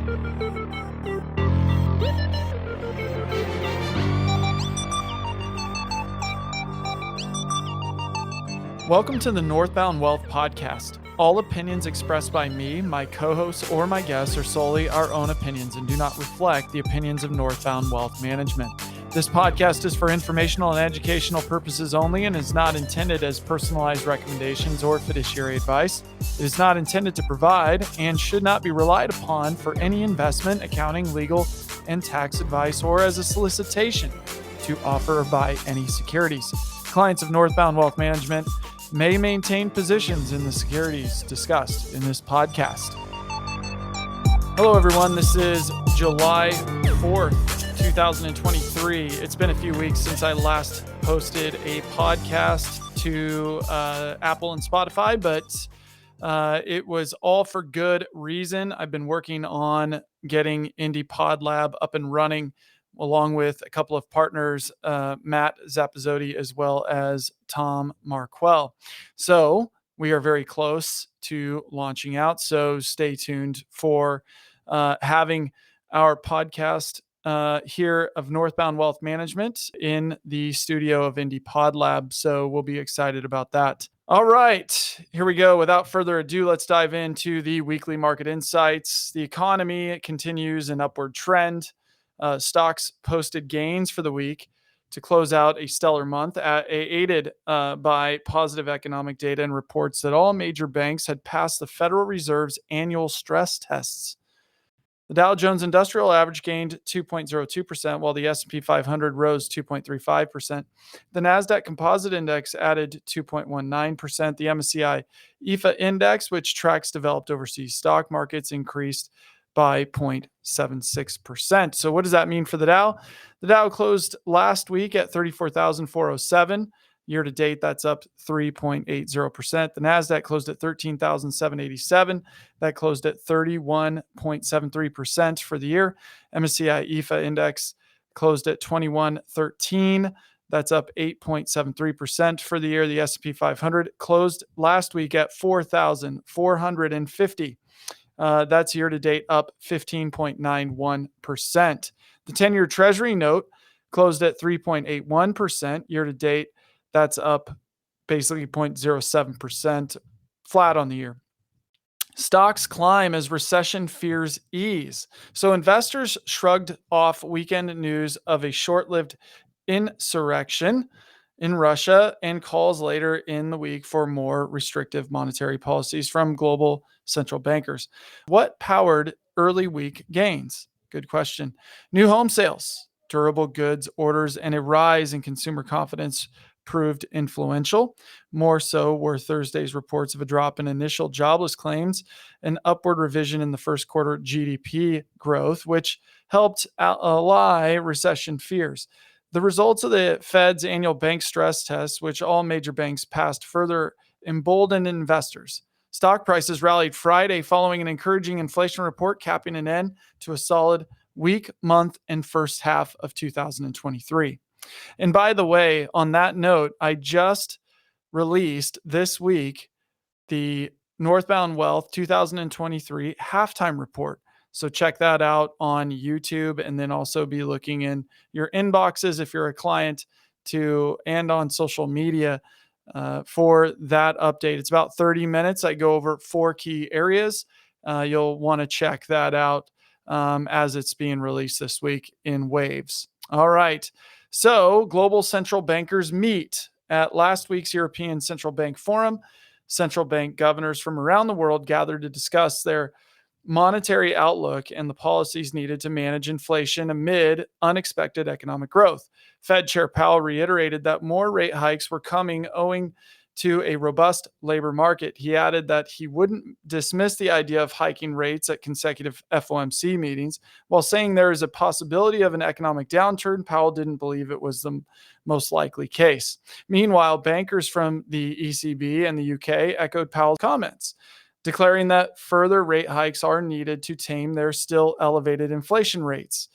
Welcome to the Northbound Wealth Podcast. All opinions expressed by me, my co-hosts, or my guests are solely our own opinions and do not reflect the opinions of Northbound Wealth Management. This podcast is for informational and educational purposes only and is not intended as personalized recommendations or fiduciary advice. It is not intended to provide and should not be relied upon for any investment, accounting, legal, and tax advice or as a solicitation to offer or buy any securities. Clients of Northbound Wealth Management may maintain positions in the securities discussed in this podcast. Hello, everyone. This is July 4th, 2023. It's been a few weeks since I last posted a podcast to Apple and Spotify, but it was all for good reason. I've been working on getting Indie Pod Lab up and running along with a couple of partners, Matt Zappizzotti, as well as Tom Marquell. So we are very close to launching out. So stay tuned for having our podcast here of Northbound Wealth Management in the studio of Indie Pod Lab. So we'll be excited about that. All right, here we go. Without further ado, let's dive into the weekly market insights. The economy continues an upward trend. Stocks posted gains for the week to close out a stellar month, aided by positive economic data and reports that all major banks had passed the Federal Reserve's annual stress tests. The Dow Jones Industrial Average gained 2.02%, while the S&P 500 rose 2.35%. The NASDAQ Composite Index added 2.19%. The MSCI EFA Index, which tracks developed overseas stock markets, increased by 0.76%. So what does that mean for the Dow? The Dow closed last week at 34,407. Year to date, that's up 3.80%. The NASDAQ closed at 13,787. That closed at 31.73% for the year. MSCI EFA Index closed at 2113. That's up 8.73% for the year. The S&P 500 closed last week at 4,450. That's year to date up 15.91%. The 10-year Treasury note closed at 3.81% year to date. That's up basically 0.07%, flat on the year. Stocks climb as recession fears ease. So investors shrugged off weekend news of a short-lived insurrection in Russia and calls later in the week for more restrictive monetary policies from global central bankers. What powered early week gains? Good question. New home sales, durable goods orders, and a rise in consumer confidence proved influential. More so were Thursday's reports of a drop in initial jobless claims, an upward revision in the first quarter GDP growth, which helped allay recession fears. The results of the Fed's annual bank stress tests, which all major banks passed, further emboldened investors. Stock prices rallied Friday following an encouraging inflation report, capping an end to a solid week, month, and first half of 2023. And by the way, on that note, I just released this week the Northbound Wealth 2023 halftime report. So check that out on YouTube, and then also be looking in your inboxes if you're a client and on social media for that update. It's about 30 minutes. I go over 4 key areas. You'll want to check that out as it's being released this week in waves. All right. So global central bankers meet at last week's European Central Bank Forum. Central bank governors from around the world gathered to discuss their monetary outlook and the policies needed to manage inflation amid unexpected economic growth. Fed Chair Powell reiterated that more rate hikes were coming owing to a robust labor market. He added that he wouldn't dismiss the idea of hiking rates at consecutive FOMC meetings. While saying there is a possibility of an economic downturn, Powell didn't believe it was the most likely case. Meanwhile, bankers from the ECB and the UK echoed Powell's comments, declaring that further rate hikes are needed to tame their still elevated inflation rates.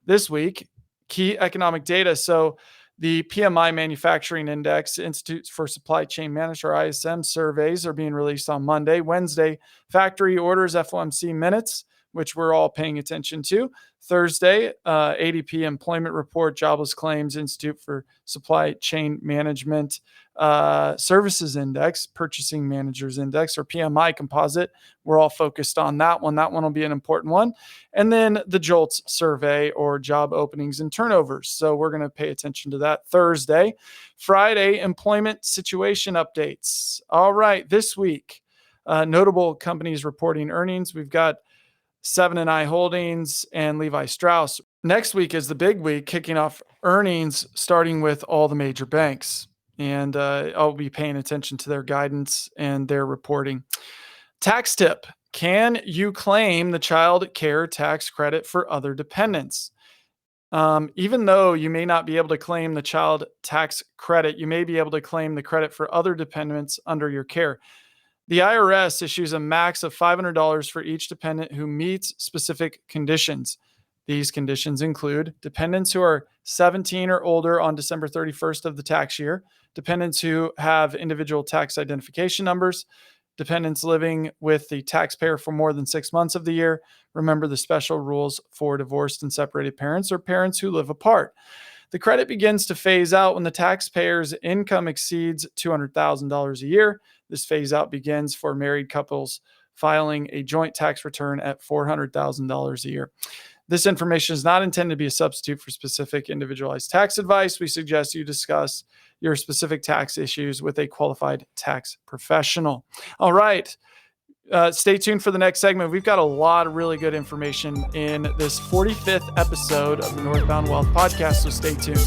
This week, key economic data. So the PMI Manufacturing Index, Institute for Supply Chain Management, or ISM surveys are being released on Monday. Wednesday, factory orders, FOMC minutes, which we're all paying attention to. Thursday, ADP Employment Report, Jobless Claims, Institute for Supply Chain Management Services Index, Purchasing Managers Index, or PMI composite. We're all focused on that one. That one will be an important one. And then the JOLTS survey, or job openings and turnovers. So we're going to pay attention to that Thursday. Friday, employment situation updates. All right, this week, notable companies reporting earnings. We've got Seven & I Holdings and Levi Strauss. Next week is the big week, kicking off earnings, starting with all the major banks. And I'll be paying attention to their guidance and their reporting. Tax tip. Can you claim the child care tax credit for other dependents? Even though you may not be able to claim the child tax credit, you may be able to claim the credit for other dependents under your care. The IRS issues a max of $500 for each dependent who meets specific conditions. These conditions include dependents who are 17 or older on December 31st of the tax year, dependents who have individual tax identification numbers, dependents living with the taxpayer for more than 6 months of the year. Remember the special rules for divorced and separated parents, or parents who live apart. The credit begins to phase out when the taxpayer's income exceeds $200,000 a year. This phase out begins for married couples filing a joint tax return at $400,000 a year. This information is not intended to be a substitute for specific individualized tax advice. We suggest you discuss your specific tax issues with a qualified tax professional. All right. Stay tuned for the next segment. We've got a lot of really good information in this 45th episode of the Northbound Wealth Podcast, so stay tuned.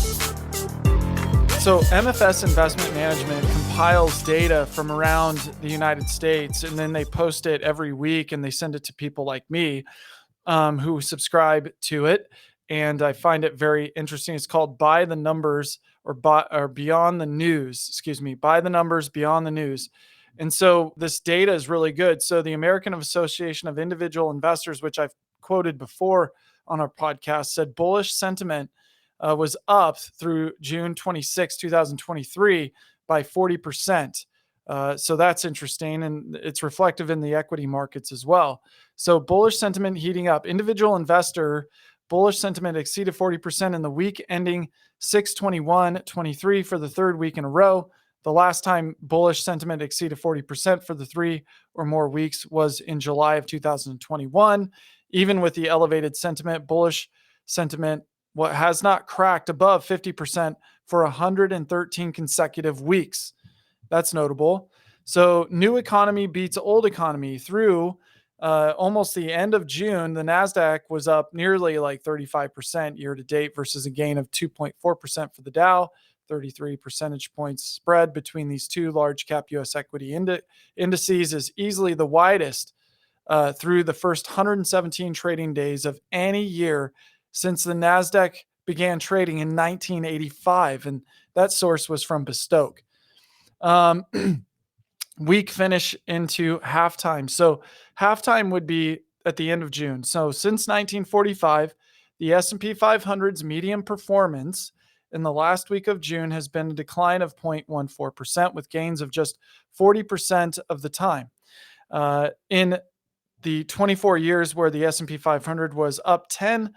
So MFS Investment Management compiles data from around the United States, and then they post it every week, and they send it to people like me who subscribe to it. And I find it very interesting. It's called By the Numbers, or Beyond the News, By the Numbers, Beyond the News. And so this data is really good. So the American Association of Individual Investors, which I've quoted before on our podcast, said bullish sentiment was up through June 26, 2023 by 40%. So that's interesting. And it's reflective in the equity markets as well. So bullish sentiment heating up. Individual investor bullish sentiment exceeded 40% in the week ending 6/21/23 for the third week in a row. The last time bullish sentiment exceeded 40% for the 3 or more weeks was in July of 2021. Even with the elevated sentiment, bullish sentiment has not cracked above 50% for 113 consecutive weeks. That's notable. So new economy beats old economy. Through almost the end of June, the NASDAQ was up nearly like 35% year to date versus a gain of 2.4% for the Dow. 33 percentage points spread between these two large cap U.S. equity indices is easily the widest through the first 117 trading days of any year since the NASDAQ began trading in 1985. And that source was from Bestoke. Week finish into halftime. So halftime would be at the end of June. So since 1945, the S&P 500's median performance in the last week of June has been a decline of 0.14%, with gains of just 40% of the time. In the 24 years where the S&P 500 was up 10%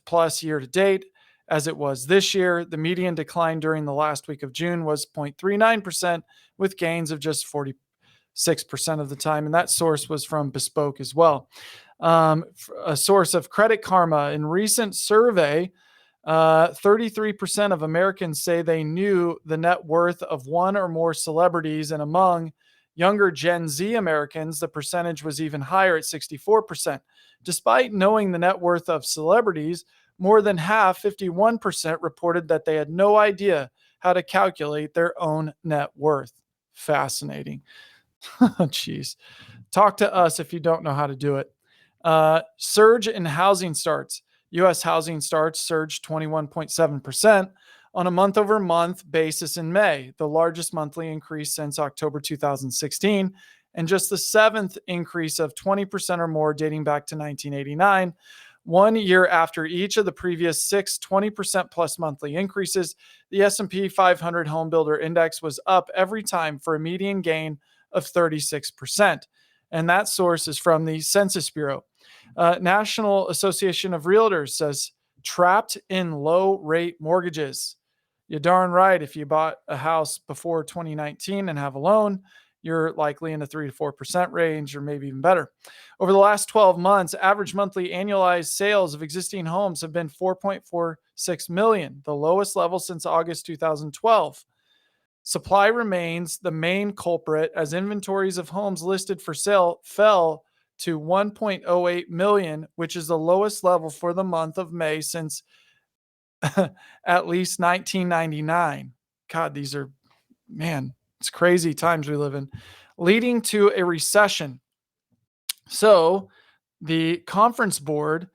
plus year to date, as it was this year, the median decline during the last week of June was 0.39%, with gains of just 46% of the time. And that source was from Bespoke as well. A source of Credit Karma. In recent survey, 33% of Americans say they knew the net worth of one or more celebrities, and among younger Gen Z Americans, the percentage was even higher at 64%. Despite knowing the net worth of celebrities, more than half, 51%, reported that they had no idea how to calculate their own net worth. Fascinating. Jeez. Talk to us if you don't know how to do it. Surge in housing starts. U.S. housing starts surged 21.7% on a month-over-month basis in May, the largest monthly increase since October 2016, and just the seventh increase of 20% or more dating back to 1989. 1 year after each of the previous 6 20% plus monthly increases, the S&P 500 Home Builder Index was up every time for a median gain of 36%. And that source is from the Census Bureau. National Association of Realtors says trapped in low rate mortgages. You're darn right. If you bought a house before 2019 and have a loan, you're likely in the 3 to 4% range or maybe even better. Over the last 12 months, average monthly annualized sales of existing homes have been 4.46 million, the lowest level since August 2012. Supply remains the main culprit as inventories of homes listed for sale fell to 1.08 million, which is the lowest level for the month of May since at least 1999. God, it's crazy times we live in, leading to a recession. So the Conference Board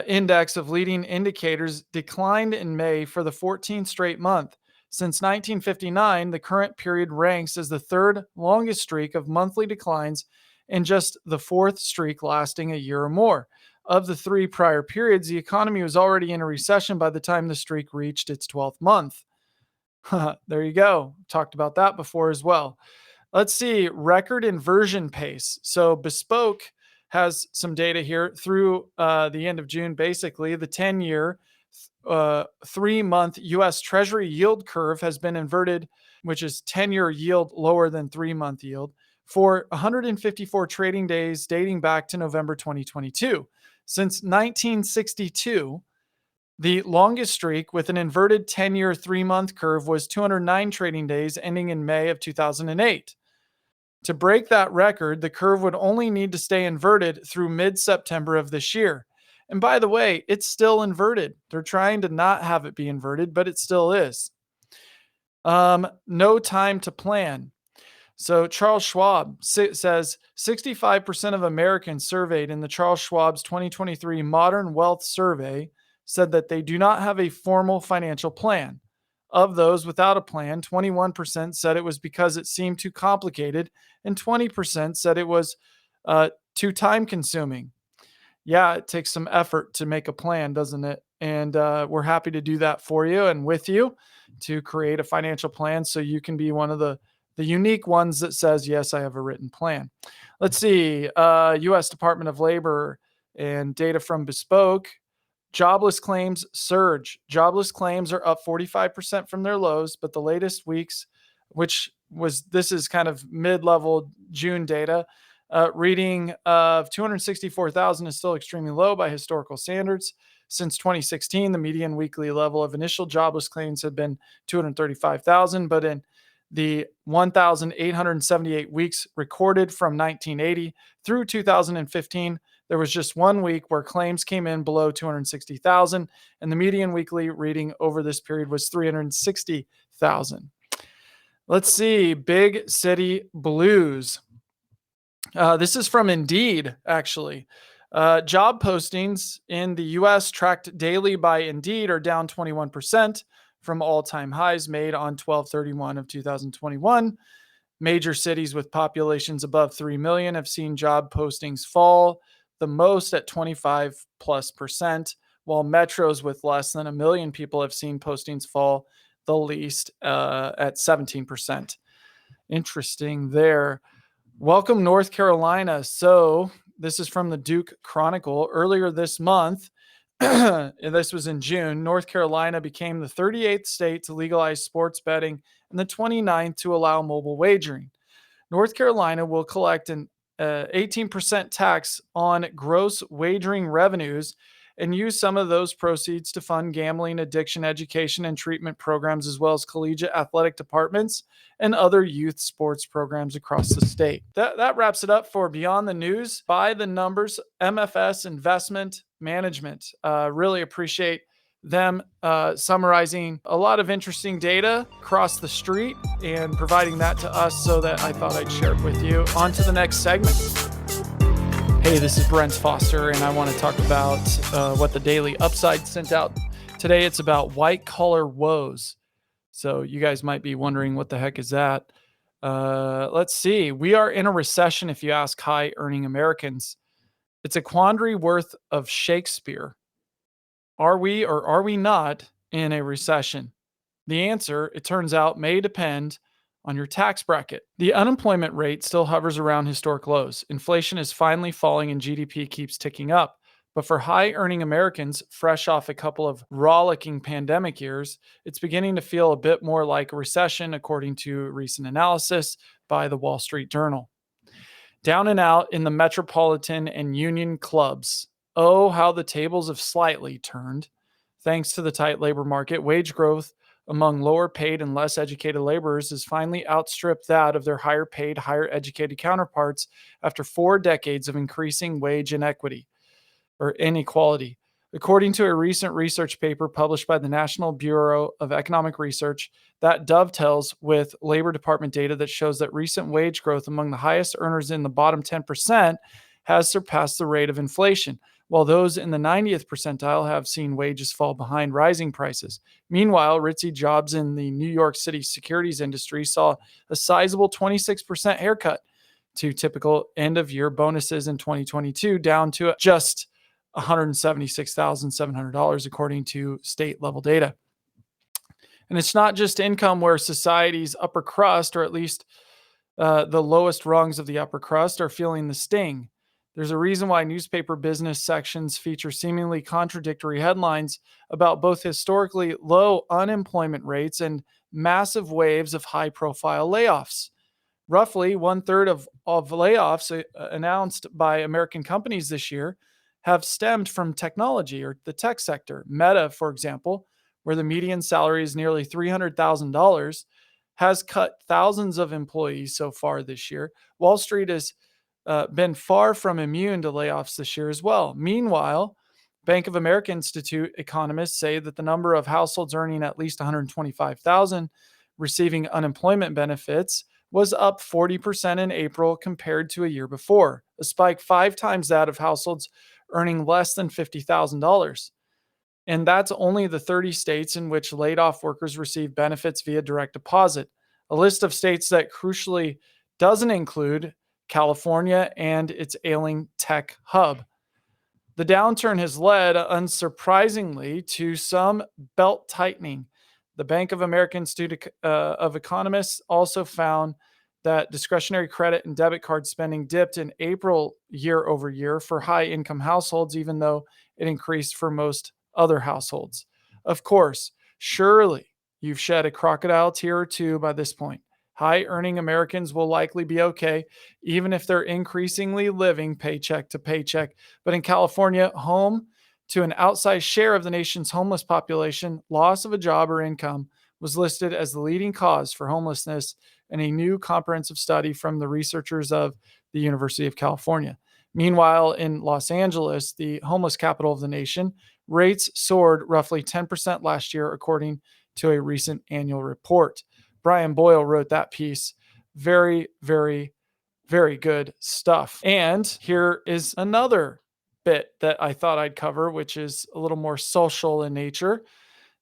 index of leading indicators declined in May for the 14th straight month. Since 1959, the current period ranks as the third longest streak of monthly declines and just the fourth streak lasting a year or more. Of the three prior periods, the economy was already in a recession by the time the streak reached its 12th month. There you go. Talked about that before as well. Let's see, record inversion pace. So Bespoke has some data here through the end of June. Basically, the 10-year, 3-month U.S. Treasury yield curve has been inverted, which is 10-year yield lower than 3-month yield, for 154 trading days dating back to November 2022. Since 1962, the longest streak with an inverted 10-year 3-month curve was 209 trading days ending in May of 2008. To break that record, the curve would only need to stay inverted through mid-September of this year. And by the way, it's still inverted. They're trying to not have it be inverted, but it still is. No time to plan. So Charles Schwab says 65% of Americans surveyed in the Charles Schwab's 2023 Modern Wealth Survey said that they do not have a formal financial plan. Of those without a plan, 21% said it was because it seemed too complicated, and 20% said it was too time consuming. Yeah, it takes some effort to make a plan, doesn't it? And we're happy to do that for you and with you to create a financial plan so you can be one of the unique ones that says, yes, I have a written plan. Let's see, U.S. Department of Labor and data from Bespoke. Jobless claims surge. Jobless claims are up 45% from their lows, but the latest weeks, this is kind of mid-level June data, reading of 264,000 is still extremely low by historical standards. Since 2016, the median weekly level of initial jobless claims had been 235,000, but in the 1,878 weeks recorded from 1980 through 2015, there was just 1 week where claims came in below 260,000, and the median weekly reading over this period was 360,000. Let's see, big city blues. This is from Indeed, actually. Job postings in the U.S. tracked daily by Indeed are down 21% from all-time highs made on 12/31 of 2021. Major cities with populations above 3 million have seen job postings fall the most at 25+%, while metros with less than 1 million people have seen postings fall the least at 17%. Interesting there. Welcome, North Carolina. So this is from the Duke Chronicle. Earlier this month, this was in June, North Carolina became the 38th state to legalize sports betting and the 29th to allow mobile wagering. North Carolina will collect an 18% tax on gross wagering revenues and use some of those proceeds to fund gambling, addiction, education, and treatment programs, as well as collegiate athletic departments and other youth sports programs across the state. That wraps it up for Beyond the News. By the numbers, MFS Investment Management. Really appreciate them summarizing a lot of interesting data across the street and providing that to us, so that I thought I'd share it with you. On to the next segment. Hey, this is Brent Foster, and I want to talk about what the Daily Upside sent out today. It's about white collar woes. So you guys might be wondering, what the heck is that? Let's see. We are in a recession, if you ask high earning Americans. It's a quandary worth of Shakespeare. Are we or are we not in a recession? The answer, it turns out, may depend on your tax bracket. The unemployment rate still hovers around historic lows. Inflation is finally falling and GDP keeps ticking up. But for high-earning Americans, fresh off a couple of rollicking pandemic years, it's beginning to feel a bit more like a recession, according to recent analysis by the Wall Street Journal. Down and out in the metropolitan and union clubs. Oh, how the tables have slightly turned. Thanks to the tight labor market, wage growth among lower paid and less educated laborers has finally outstripped that of their higher paid, higher educated counterparts after 4 decades of increasing wage inequity or inequality. According to a recent research paper published by the National Bureau of Economic Research, that dovetails with Labor Department data that shows that recent wage growth among the highest earners in the bottom 10% has surpassed the rate of inflation, while those in the 90th percentile have seen wages fall behind rising prices. Meanwhile, ritzy jobs in the New York City securities industry saw a sizable 26% haircut to typical end-of-year bonuses in 2022, down to just $176,700, according to state-level data. And it's not just income where society's upper crust, or at least the lowest rungs of the upper crust, are feeling the sting. There's a reason why newspaper business sections feature seemingly contradictory headlines about both historically low unemployment rates and massive waves of high-profile layoffs. Roughly 1/3 of layoffs announced by American companies this year have stemmed from technology or the tech sector. Meta, for example, where the median salary is nearly $300,000, has cut thousands of employees so far this year. Wall Street has been far from immune to layoffs this year as well. Meanwhile, Bank of America Institute economists say that the number of households earning at least $125,000 receiving unemployment benefits was up 40% in April compared to a year before, a spike 5 times that of households earning less than $50,000. And that's only the 30 states in which laid-off workers receive benefits via direct deposit, a list of states that crucially doesn't include California and its ailing tech hub. The downturn has led, unsurprisingly, to some belt tightening. The Bank of America Institute of Economists also found that discretionary credit and debit card spending dipped in April year over year for high-income households, even though it increased for most other households. Of course, surely you've shed a crocodile tear or two by this point. High-earning Americans will likely be okay, even if they're increasingly living paycheck to paycheck. But in California, home to an outsized share of the nation's homeless population, loss of a job or income was listed as the leading cause for homelessness in a new comprehensive study from the researchers of the University of California. Meanwhile, in Los Angeles, the homeless capital of the nation, rates soared roughly 10% last year, according to a recent annual report. Brian Boyle wrote that piece. Very, very, very good stuff. And here is another bit that I thought I'd cover, which is a little more social in nature.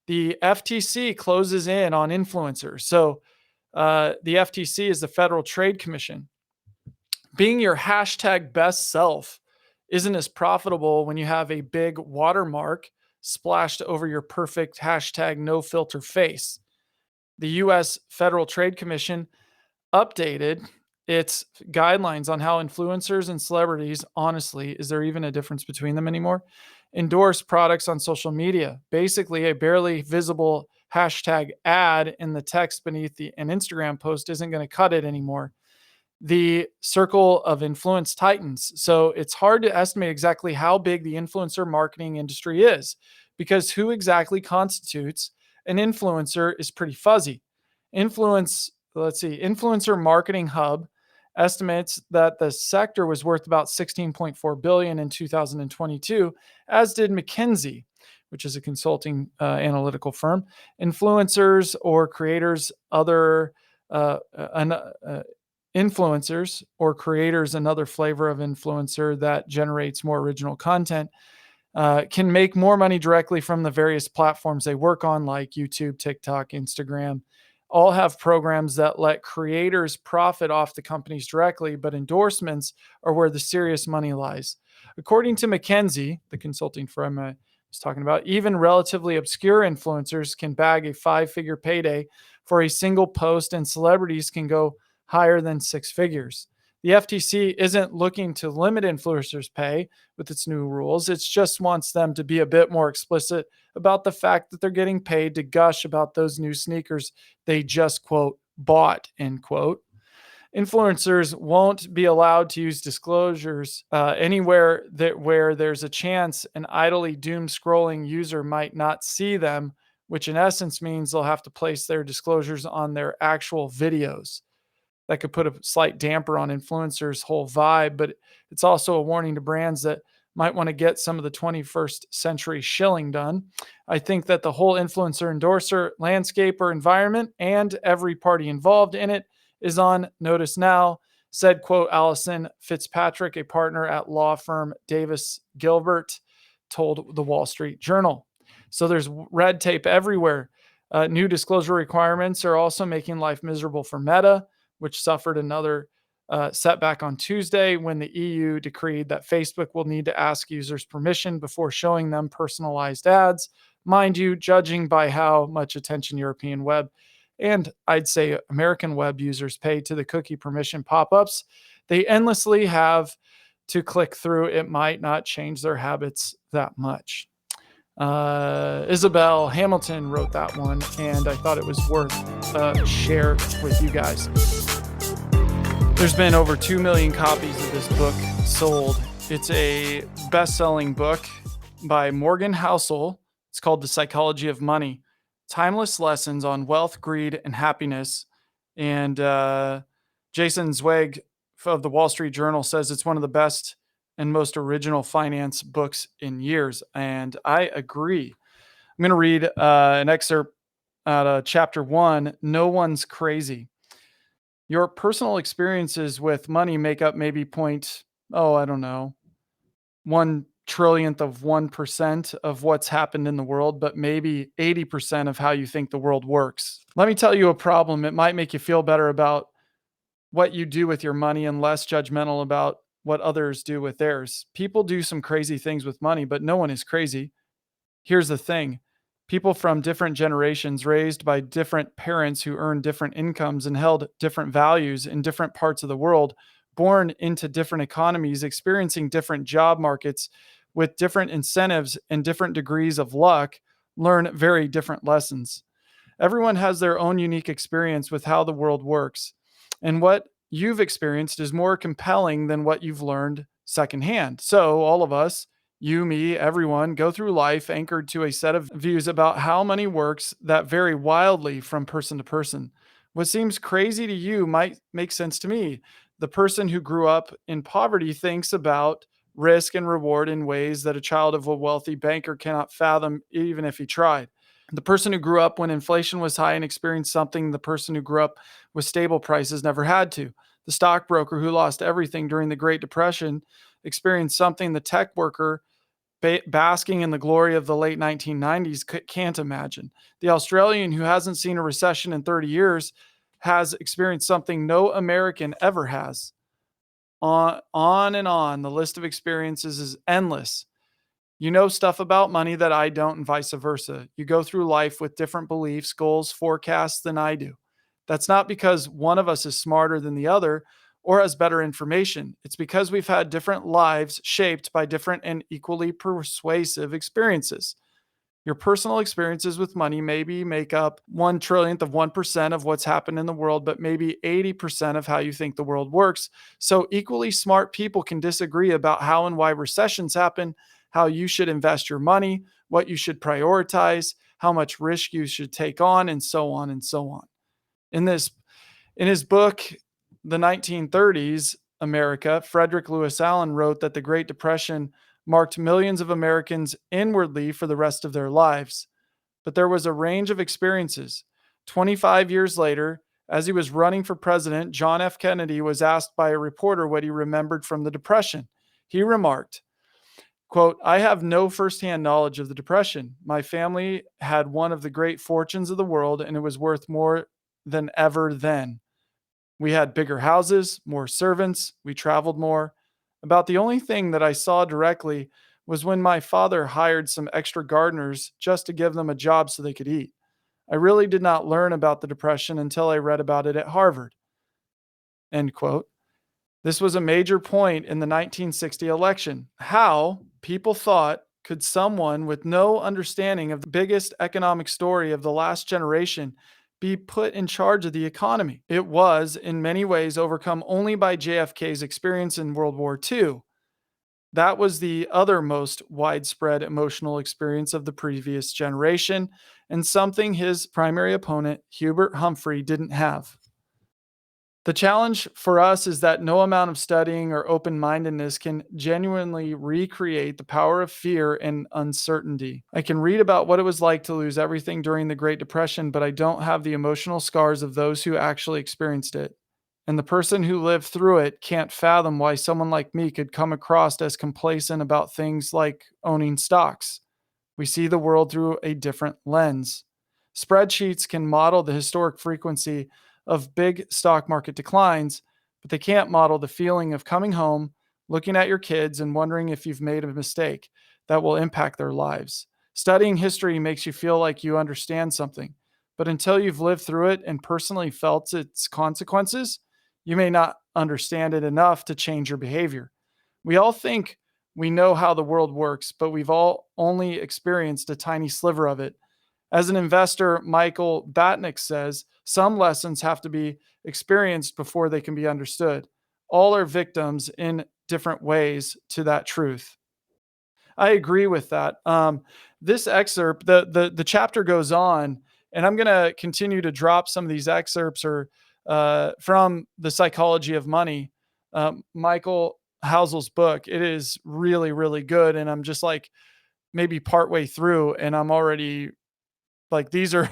The FTC closes in on influencers. So the FTC is the Federal Trade Commission. Being your hashtag best self isn't as profitable when you have a big watermark splashed over your perfect hashtag no filter face. The U.S. Federal Trade Commission updated its guidelines on how influencers and celebrities, honestly, is there even a difference between them anymore, endorse products on social media. Basically, a barely visible hashtag ad in the text beneath an Instagram post isn't going to cut it anymore. The circle of influence tightens. So it's hard to estimate exactly how big the influencer marketing industry is, because who exactly constitutes an influencer is pretty fuzzy. Influencer Marketing Hub estimates that the sector was worth about $16.4 billion in 2022, as did McKinsey, which is a consulting analytical firm. Influencers or creators, influencers or creators, another flavor of influencer that generates more original content, can make more money directly from the various platforms they work on, like YouTube, TikTok, Instagram. All have programs that let creators profit off the companies directly, but endorsements are where the serious money lies. According to McKinsey, the consulting firm I was talking about, even relatively obscure influencers can bag a 5-figure payday for a single post, and celebrities can go higher than six figures. The FTC isn't looking to limit influencers' pay with its new rules. It just wants them to be a bit more explicit about the fact that they're getting paid to gush about those new sneakers they just, quote, bought, end quote. Influencers won't be allowed to use disclosures anywhere where there's a chance an idly doom scrolling user might not see them, which in essence means they'll have to place their disclosures on their actual videos. That could put a slight damper on influencers' whole vibe, but it's also a warning to brands that might want to get some of the 21st century shilling done. I think that the whole influencer endorser landscape or environment and every party involved in it is on notice now, said, quote, Allison Fitzpatrick, a partner at law firm Davis Gilbert, told the Wall Street Journal. So there's red tape everywhere. New disclosure requirements are also making life miserable for Meta, which suffered another setback on Tuesday when the EU decreed that Facebook will need to ask users permission before showing them personalized ads. Mind you, judging by how much attention European web and I'd say American web users pay to the cookie permission pop-ups they endlessly have to click through, it might not change their habits that much. Isabel Hamilton wrote that one, and I thought it was worth share with you guys. There's been over 2 million copies of this book sold. It's a best-selling book by Morgan Housel. It's called The Psychology of Money. Timeless lessons on wealth, greed, and happiness. And Jason Zweig of the Wall Street Journal says it's one of the best and most original finance books in years. And I agree. I'm going to read an excerpt out of chapter 1, No One's Crazy. Your personal experiences with money make up maybe 1 trillionth of 1% of what's happened in the world, but maybe 80% of how you think the world works. Let me tell you a problem. It might make you feel better about what you do with your money and less judgmental about what others do with theirs. People do some crazy things with money, but no one is crazy. Here's the thing. People from different generations raised by different parents who earned different incomes and held different values in different parts of the world, born into different economies, experiencing different job markets with different incentives and different degrees of luck, learn very different lessons. Everyone has their own unique experience with how the world works. And what you've experienced is more compelling than what you've learned secondhand. So all of us, you, me, everyone, go through life anchored to a set of views about how money works that vary wildly from person to person. What seems crazy to you might make sense to me. The person who grew up in poverty thinks about risk and reward in ways that a child of a wealthy banker cannot fathom, even if he tried. The person who grew up when inflation was high and experienced something the person who grew up with stable prices never had to. The stockbroker who lost everything during the Great Depression experienced something the tech worker basking in the glory of the late 1990s can't imagine. The Australian who hasn't seen a recession in 30 years has experienced something no American ever has. On and on. The list of experiences is endless. You know stuff about money that I don't, and vice versa. You go through life with different beliefs, goals, forecasts than I do. That's not because one of us is smarter than the other or has better information. It's because we've had different lives shaped by different and equally persuasive experiences. Your personal experiences with money maybe make up 1 trillionth of 1% of what's happened in the world, but maybe 80% of how you think the world works. So equally smart people can disagree about how and why recessions happen, how you should invest your money, what you should prioritize, how much risk you should take on, and so on and so on. In his book, The 1930s America, Frederick Lewis Allen wrote that the Great Depression marked millions of Americans inwardly for the rest of their lives. But there was a range of experiences. 25 years later, as he was running for president, John F. Kennedy was asked by a reporter what he remembered from the Depression. He remarked, quote, I have no firsthand knowledge of the Depression. My family had one of the great fortunes of the world, and it was worth more than ever then. We had bigger houses, more servants, we traveled more. About the only thing that I saw directly was when my father hired some extra gardeners just to give them a job so they could eat. I really did not learn about the Depression until I read about it at Harvard. End quote. This was a major point in the 1960 election. How, people thought, could someone with no understanding of the biggest economic story of the last generation be put in charge of the economy? It was, in many ways, overcome only by JFK's experience in World War II. That was the other most widespread emotional experience of the previous generation, and something his primary opponent, Hubert Humphrey, didn't have. The challenge for us is that no amount of studying or open mindedness can genuinely recreate the power of fear and uncertainty. I can read about what it was like to lose everything during the Great Depression, but I don't have the emotional scars of those who actually experienced it. And the person who lived through it can't fathom why someone like me could come across as complacent about things like owning stocks. We see the world through a different lens. Spreadsheets can model the historic frequency of big stock market declines, but they can't model the feeling of coming home, looking at your kids, and wondering if you've made a mistake that will impact their lives. Studying history makes you feel like you understand something, but until you've lived through it and personally felt its consequences, you may not understand it enough to change your behavior. We all think we know how the world works, but we've all only experienced a tiny sliver of it. As an investor, Michael Batnick says, some lessons have to be experienced before they can be understood. All are victims in different ways to that truth. I agree with that. This excerpt, the chapter goes on, and I'm going to continue to drop some of these excerpts or from The Psychology of Money, Michael Housel's book. It is really, really good, and I'm just like maybe partway through, and I'm already like these are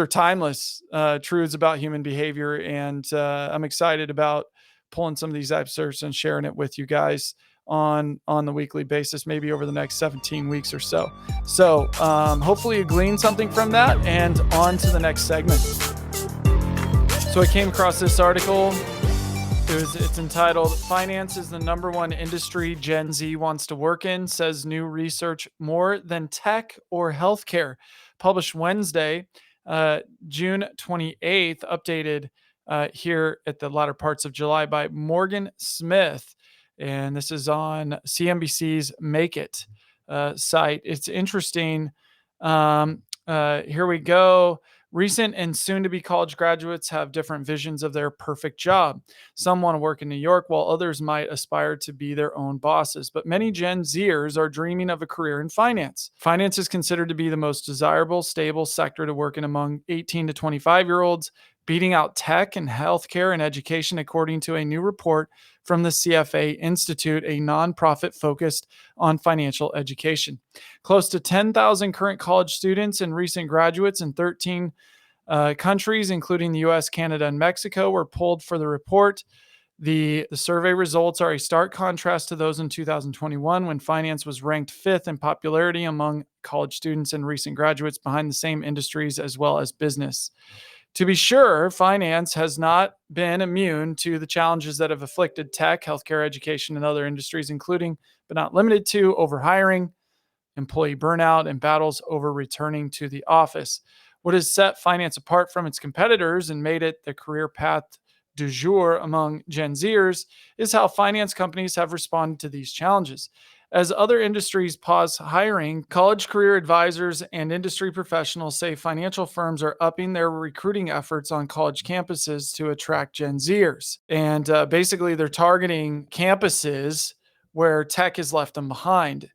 timeless truths about human behavior, and I'm excited about pulling some of these excerpts and sharing it with you guys on the weekly basis, maybe over the next 17 weeks or so. So hopefully you glean something from that, and on to the next segment. So I came across this article. It's entitled "Finance is the number one industry Gen Z wants to work in, says new research, more than tech or healthcare." Published Wednesday, June 28th, updated here at the latter parts of July by Morgan Smith. And this is on CNBC's Make It site. It's interesting. Here we go. Recent and soon-to-be college graduates have different visions of their perfect job. Some want to work in New York, while others might aspire to be their own bosses. But many Gen Zers are dreaming of a career in finance. Finance is considered to be the most desirable, stable sector to work in among 18 to 25-year-olds, beating out tech and healthcare and education, according to a new report from the CFA Institute, a nonprofit focused on financial education. Close to 10,000 current college students and recent graduates in 13 countries, including the US, Canada, and Mexico, were polled for the report. The survey results are a stark contrast to those in 2021, when finance was ranked 5th in popularity among college students and recent graduates, behind the same industries as well as business. To be sure, finance has not been immune to the challenges that have afflicted tech, healthcare, education, and other industries, including, but not limited to, overhiring, employee burnout, and battles over returning to the office. What has set finance apart from its competitors and made it the career path du jour among Gen Zers is how finance companies have responded to these challenges. As other industries pause hiring, college career advisors and industry professionals say financial firms are upping their recruiting efforts on college campuses to attract Gen Zers. And basically, they're targeting campuses where tech has left them behind.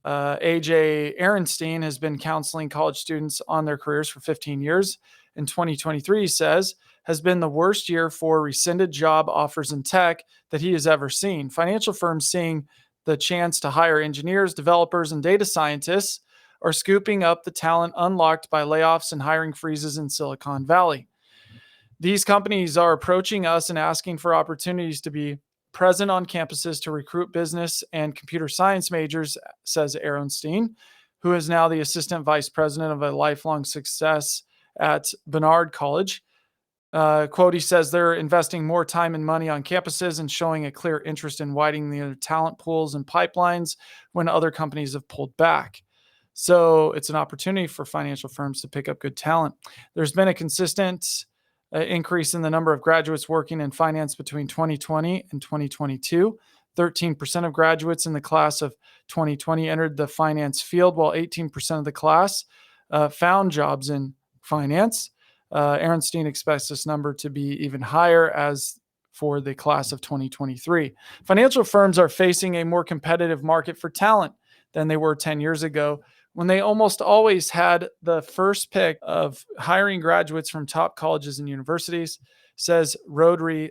AJ Ehrenstein has been counseling college students on their careers for 15 years. In 2023, he says, has been the worst year for rescinded job offers in tech that he has ever seen. Financial firms seeing the chance to hire engineers, developers, and data scientists are scooping up the talent unlocked by layoffs and hiring freezes in Silicon Valley. These companies are approaching us and asking for opportunities to be present on campuses to recruit business and computer science majors, says Ehrenstein, who is now the assistant vice president of a lifelong success at Barnard College. Quote, he says they're investing more time and money on campuses and showing a clear interest in widening their talent pools and pipelines when other companies have pulled back. So it's an opportunity for financial firms to pick up good talent. There's been a consistent increase in the number of graduates working in finance between 2020 and 2022. 13% of graduates in the class of 2020 entered the finance field, while 18% of the class found jobs in finance. Aaronstein expects this number to be even higher as for the class of 2023. Financial firms are facing a more competitive market for talent than they were 10 years ago, when they almost always had the first pick of hiring graduates from top colleges and universities, says Rodri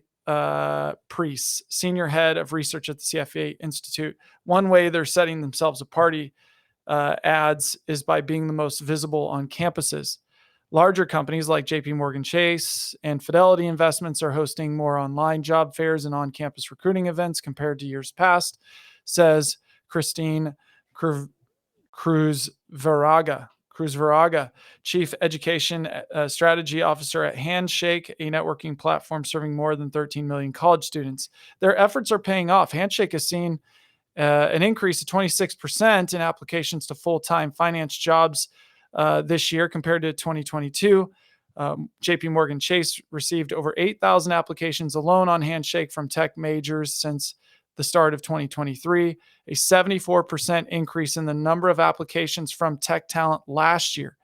Priest, senior head of research at the CFA Institute. One way they're setting themselves apart, adds, is by being the most visible on campuses. Larger companies like JP Morgan Chase and Fidelity Investments are hosting more online job fairs and on-campus recruiting events compared to years past, says Christine Cruz Varaga, Chief Education Strategy Officer at Handshake, a networking platform serving more than 13 million college students. Their efforts are paying off. Handshake has seen an increase of 26% in applications to full-time finance jobs this year compared to 2022. JP Morgan Chase received over 8,000 applications alone on Handshake from tech majors since the start of 2023, a 74% increase in the number of applications from tech talent last year.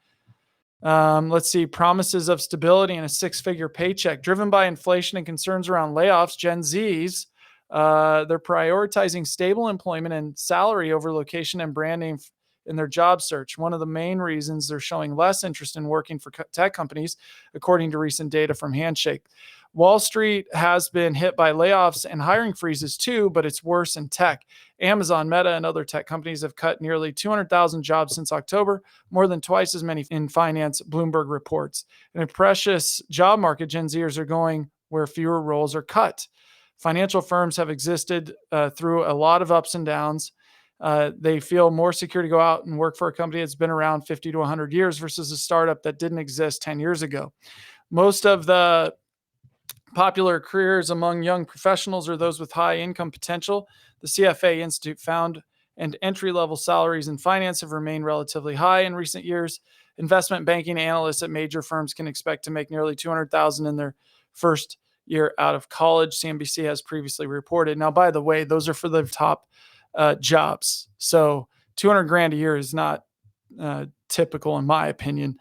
Let's see, promises of stability and a six-figure paycheck. Driven by inflation and concerns around layoffs, Gen Zs, they're prioritizing stable employment and salary over location and brand name in their job search. One of the main reasons they're showing less interest in working for tech companies, according to recent data from Handshake. Wall Street has been hit by layoffs and hiring freezes too, but it's worse in tech. Amazon, Meta, and other tech companies have cut nearly 200,000 jobs since October, more than twice as many in finance, Bloomberg reports. In a precious job market, Gen Zers are going where fewer roles are cut. Financial firms have existed through a lot of ups and downs. They feel more secure to go out and work for a company that's been around 50 to 100 years versus a startup that didn't exist 10 years ago. Most of the popular careers among young professionals are those with high income potential. The CFA Institute found and entry-level salaries in finance have remained relatively high in recent years. Investment banking analysts at major firms can expect to make nearly $200,000 in their first year out of college, CNBC has previously reported. Now, by the way, those are for the top jobs. So $200,000 a year is not typical, in my opinion,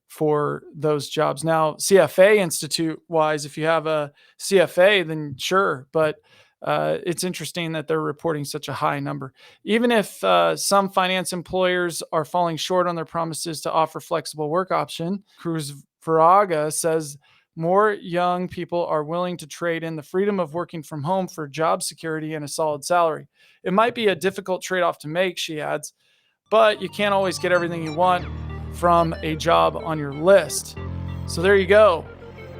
for those jobs. Now, CFA Institute wise, if you have a CFA, then sure, but it's interesting that they're reporting such a high number. Even if some finance employers are falling short on their promises to offer flexible work option, Cruz Varaga says more young people are willing to trade in the freedom of working from home for job security and a solid salary. It might be a difficult trade-off to make, she adds, but you can't always get everything you want from a job on your list. So there you go.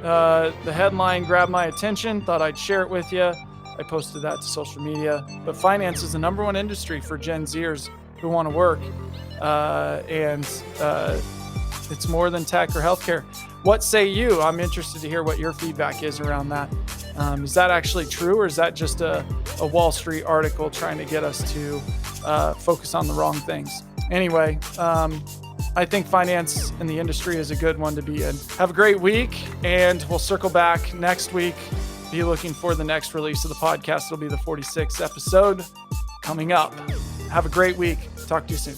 The headline grabbed my attention, thought I'd share it with you. I posted that to social media. But finance is the number one industry for Gen Zers who want to work. And it's more than tech or healthcare. What say you? I'm interested to hear what your feedback is around that. Is that actually true, or is that just a Wall Street article trying to get us to focus on the wrong things? Anyway, I think finance in the industry is a good one to be in. Have a great week, and we'll circle back next week. Be looking for the next release of the podcast. It'll be the 46th episode coming up. Have a great week. Talk to you soon.